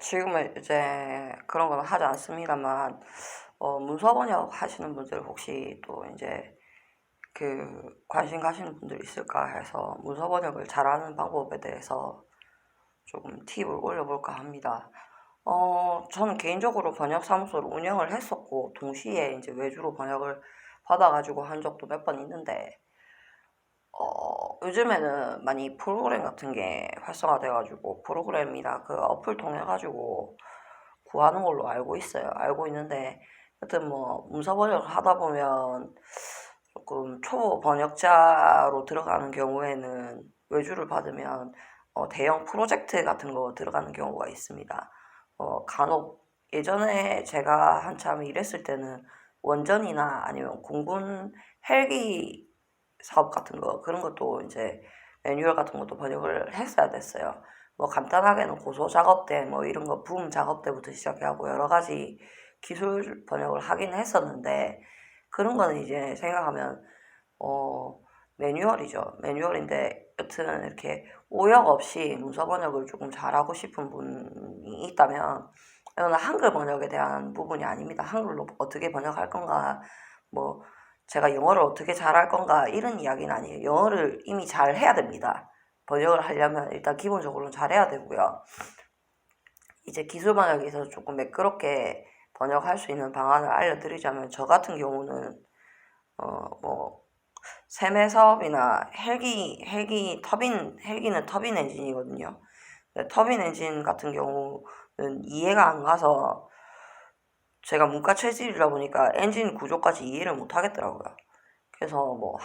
지금은 이제 그런 건 하지 않습니다만, 문서 번역 하시는 분들 혹시 또 이제 관심 가시는 분들 있을까 해서 문서 번역을 잘하는 방법에 대해서 조금 팁을 올려볼까 합니다. 저는 개인적으로 번역 사무소를 운영을 했었고, 동시에 이제 외주로 번역을 받아가지고 한 적도 몇 번 있는데, 요즘에는 많이 프로그램 같은 게 활성화돼가지고, 프로그램이나 그 어플 통해가지고 구하는 걸로 알고 있어요. 알고 있는데, 하여튼 뭐, 문서 번역을 하다 보면 조금 초보 번역자로 들어가는 경우에는 외주를 받으면 대형 프로젝트 같은 거 들어가는 경우가 있습니다. 간혹 예전에 제가 한참 일했을 때는 원전이나 아니면 공군 헬기 사업 같은 거 그런 것도 이제 매뉴얼 같은 것도 번역을 했어야 됐어요. 뭐 간단하게는 고소 작업대 뭐 이런 거 부음 작업대부터 시작하고 여러 가지 기술 번역을 하긴 했었는데 그런 거는 이제 생각하면 매뉴얼이죠. 매뉴얼인데 여튼 이렇게 오역 없이 문서 번역을 조금 잘하고 싶은 분이 있다면 이거는 한글 번역에 대한 부분이 아닙니다. 한글로 어떻게 번역할 건가 뭐 제가 영어를 어떻게 잘할 건가 이런 이야기는 아니에요. 영어를 이미 잘 해야 됩니다. 번역을 하려면 일단 기본적으로는 잘해야 되고요. 이제 기술 번역에서 조금 매끄럽게 번역할 수 있는 방안을 알려드리자면 저 같은 경우는 뭐 세매 사업이나 헬기는 터빈 엔진이거든요. 터빈 엔진 같은 경우는 이해가 안 가서 제가 문과 체질이다 보니까 엔진 구조까지 이해를 못 하겠더라고요. 그래서 뭐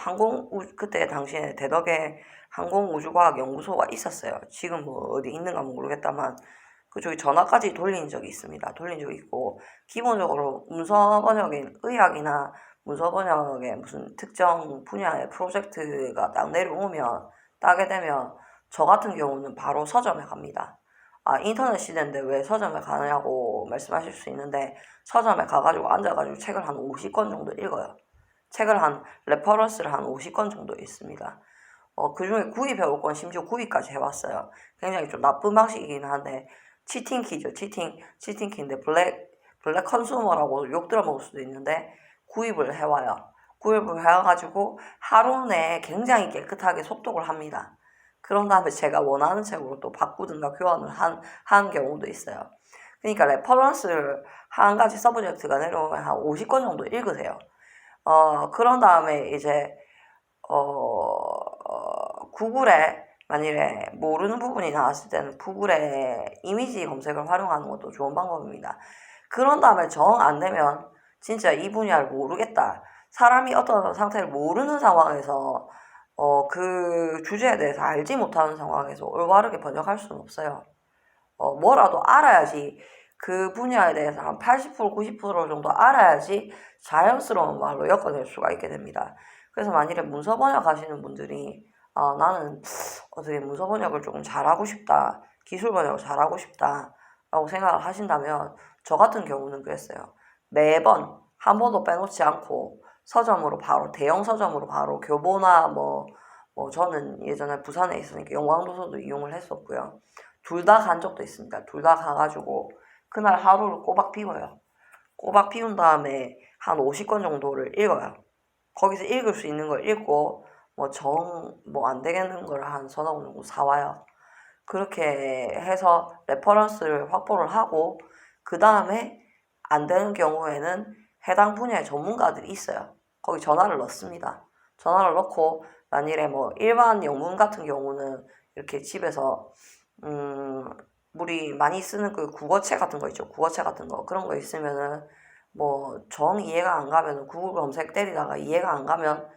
그때 당시에 대덕에 항공우주과학연구소가 있었어요. 지금 뭐 어디 있는가 모르겠다만 그쪽에 전화까지 돌린 적이 있습니다. 돌린 적이 있고 기본적으로 문서 번역인 의학이나 문서 번역의 무슨 특정 분야의 프로젝트가 딱 내려오면 따게 되면 저 같은 경우는 바로 서점에 갑니다. 인터넷 시대인데 왜 서점에 가느냐고 말씀하실 수 있는데 서점에 가가지고 앉아가지고 책을 한 50권 정도 읽어요. 레퍼런스를 한 50권 정도 읽습니다. 그 중에 구입해올 건 심지어 구입까지 해왔어요. 굉장히 좀 나쁜 방식이긴 한데, 치팅키죠. 치팅키인데, 블랙 컨슈머라고 욕 들어먹을 수도 있는데, 구입을 해와요. 구입을 해와가지고, 하루 내에 굉장히 깨끗하게 속독을 합니다. 그런 다음에 제가 원하는 책으로 또 바꾸든가 교환을 한 경우도 있어요. 그러니까 레퍼런스를 한 가지 서브젝트가 내려오면 한 50권 정도 읽으세요. 그런 다음에 이제, 구글에 만일에 모르는 부분이 나왔을 때는 구글에 이미지 검색을 활용하는 것도 좋은 방법입니다. 그런 다음에 정 안 되면 진짜 이 분야를 모르겠다. 사람이 어떤 상태를 모르는 상황에서 그 주제에 대해서 알지 못하는 상황에서 올바르게 번역할 수는 없어요. 뭐라도 알아야지 그 분야에 대해서 한 80%, 90% 정도 알아야지 자연스러운 말로 엮어낼 수가 있게 됩니다. 그래서 만일에 문서 번역 하시는 분들이 나는 어떻게 문서 번역을 조금 잘하고 싶다, 기술 번역을 잘하고 싶다 라고 생각을 하신다면 저 같은 경우는 그랬어요. 매번 한 번도 빼놓지 않고 대형 서점으로 바로 교보나 저는 예전에 부산에 있으니까 영광도서도 이용을 했었고요. 둘 다 간 적도 있습니다. 둘 다 가가지고 그날 하루를 꼬박 비워요. 꼬박 비운 다음에 한 50권 정도를 읽어요. 거기서 읽을 수 있는 걸 읽고 안 되겠는 걸 한 서너 권 정도 사와요. 그렇게 해서 레퍼런스를 확보를 하고 그 다음에 안 되는 경우에는 해당 분야의 전문가들이 있어요. 거기 전화를 넣습니다. 전화를 넣고 만일에 일반 영문 같은 경우는 이렇게 집에서 우리 많이 쓰는 그 국어책 같은 거 있죠. 국어책 같은 거 그런 거 있으면은 정 이해가 안 가면은 구글 검색 때리다가 이해가 안 가면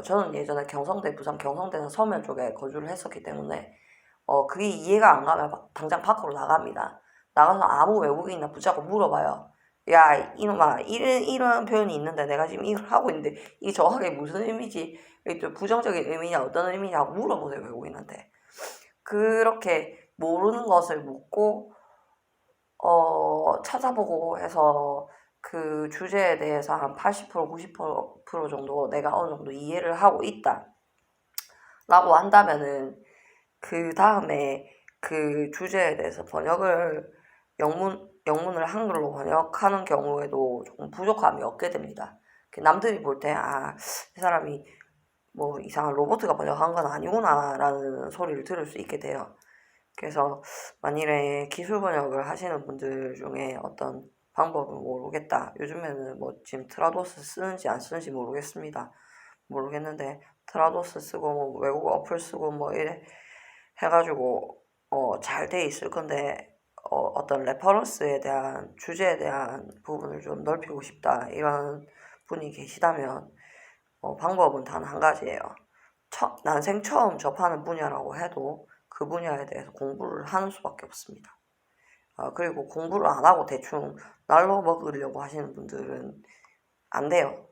저는 예전에 부산 경성대는 서면 쪽에 거주를 했었기 때문에 그게 이해가 안 가면 당장 밖으로 나갑니다. 나가서 아무 외국인이나 붙잡고 물어봐요. 야, 이놈아, 이런 표현이 있는데 내가 지금 이걸 하고 있는데 이게 정확하게 무슨 의미지? 이게 좀 부정적인 의미냐, 어떤 의미냐고 물어보세요, 외국인한테. 그렇게 모르는 것을 묻고, 찾아보고 해서 그 주제에 대해서 한 80%, 90% 정도 내가 어느 정도 이해를 하고 있다. 라고 한다면은 그 다음에 그 주제에 대해서 영문을 한글로 번역하는 경우에도 조금 부족함이 없게 됩니다. 남들이 볼 때, 이 사람이 뭐 이상한 로봇가 번역한 건 아니구나 라는 소리를 들을 수 있게 돼요. 그래서 만일에 기술 번역을 하시는 분들 중에 어떤 방법을 모르겠다. 요즘에는 뭐 지금 트라도스 쓰는지 안 쓰는지 모르겠는데 트라도스 쓰고 뭐 외국어 어플 쓰고 뭐 이래 해가지고 잘 돼 있을 건데 어떤 레퍼런스에 대한 주제에 대한 부분을 좀 넓히고 싶다 이런 분이 계시다면 방법은 단 한 가지예요. 난생 처음 접하는 분야라고 해도 그 분야에 대해서 공부를 하는 수밖에 없습니다. 그리고 공부를 안 하고 대충 날로 먹으려고 하시는 분들은 안 돼요.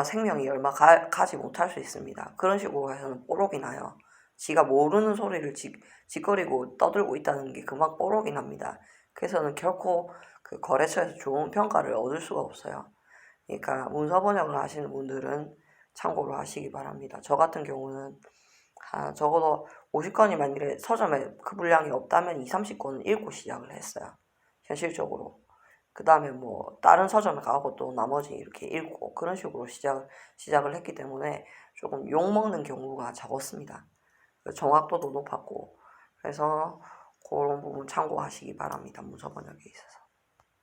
생명이 얼마 가지 못할 수 있습니다. 그런 식으로 해서는 뽀록이 나요. 지가 모르는 소리를 짓거리고 떠들고 있다는 게 그만 뽀록이 납니다. 그래서는 결코 그 거래처에서 좋은 평가를 얻을 수가 없어요. 그러니까 문서 번역을 하시는 분들은 참고로 하시기 바랍니다. 저 같은 경우는 적어도 50건이 만일에 서점에 그 분량이 없다면 2, 30건은 읽고 시작을 했어요. 현실적으로. 그 다음에 뭐 다른 서점에 가고 또 나머지 이렇게 읽고 그런 식으로 시작을 했기 때문에 조금 욕먹는 경우가 적었습니다. 정확도도 높았고 그래서 그런 부분 참고하시기 바랍니다. 문서 번역에 있어서.